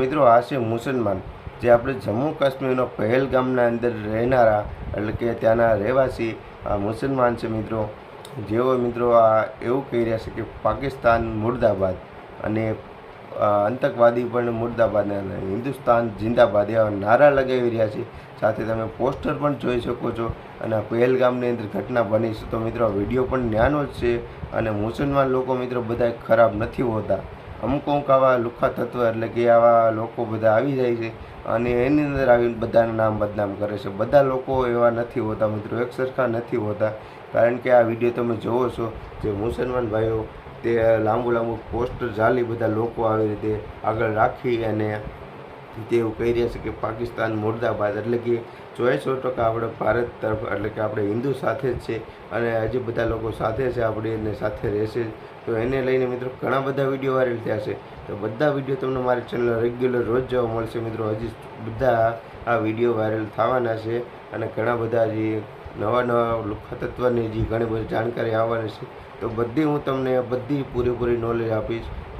મિત્રો આ છે મુસલમાન, જે આપણે જમ્મુ કાશ્મીરનો પહેલગામના અંદર રહેનારા એટલે કે ત્યાંના રહેવાસી આ મુસલમાન છે મિત્રો। જેઓ મિત્રો આ એવું કહી રહ્યા છે કે પાકિસ્તાન મુર્દાબાદ અને આતંકવાદી પણ મુર્દાબાદ અને હિન્દુસ્તાન જિંદાબાદ એવા નારા લગાવી રહ્યા છે। સાથે તમે પોસ્ટર પણ જોઈ શકો છો અને પહેલગામની અંદર ઘટના બની છે। તો મિત્રો વિડીયો પણ નાનો જ છે અને મુસલમાન લોકો મિત્રો બધા ખરાબ નથી હોતા। અમુક આવા લુખ્ખા તત્વ એટલે કે આવા લોકો બધા આવી જાય છે અને એની અંદર આવીને બધાના નામ બદનામ કરે છે। બધા લોકો એવા નથી હોતા મિત્રો, એક સરખા નથી હોતા। કારણ કે આ વિડીયો તમે જોવો છો, જે મુસલમાન ભાઈઓ તે લાંબુ પોસ્ટર ઝાલી બધા લોકો આવી રીતે આગળ રાખી અને તે એવું કહી રહ્યા છે કે પાકિસ્તાન મુર્દાબાદ, એટલે કે 100% આપણે ભારત તરફ એટલે કે આપણે હિન્દુ સાથે જ છે અને હજી બધા લોકો સાથે છે, આપણે એને સાથે રહેશે। તો એને લઈને મિત્રો ઘણા બધા વિડીયો વાયરલ થયા છે। તો બધા વિડીયો તમને મારી ચેનલ રેગ્યુલર રોજ જોવા મળશે મિત્રો। હજી બધા આ વિડીયો વાયરલ થવાના છે અને ઘણા બધા જે નવા લુખ્ખા તત્વની જે ઘણી બધી જાણકારી આવવાની છે। તો બધી હું તમને બધી પૂરેપૂરી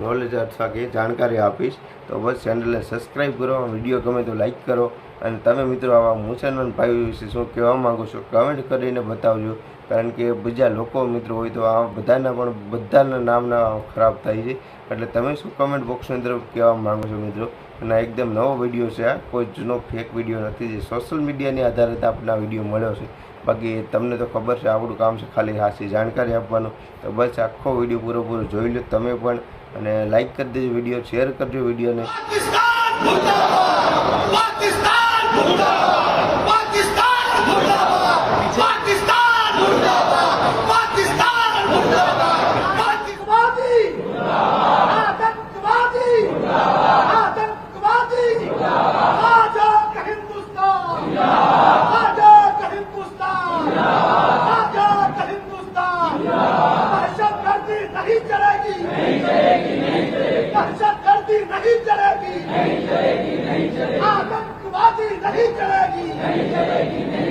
નોલેજ અથવા કે જાણકારી આપીશ। તો બસ ચેનલને સબસ્ક્રાઈબ કરો, વિડીયો ગમે તો લાઈક કરો અને તમે મિત્રો આવા મુસલમાન ભાઈઓ વિશે શું કહેવા માગો છો કમેન્ટ કરીને બતાવજો। કારણ કે બીજા લોકો મિત્રો હોય તો આ બધાના નામના ખરાબ થાય છે, એટલે તમે શું કમેન્ટ બોક્સની અંદર કહેવા માગો છો મિત્રો। અને એકદમ નવો વિડીયો છે, આ કોઈ જૂનો ફેક વિડીયો નથી, જે સોશિયલ મીડિયાની આધારિત આપણને આ વિડીયો મળ્યો છે। બાકી તમને તો ખબર છે આપણું કામ છે ખાલી હાસી જાણકારી આપવાનું। તો બસ આખો વિડીયો પૂરો જોઈ લો તમે પણ અને લાઈક કરી દેજો, વિડીયો શેર કરજો વિડીયોને। आतंकवादी नहीं चलेगी।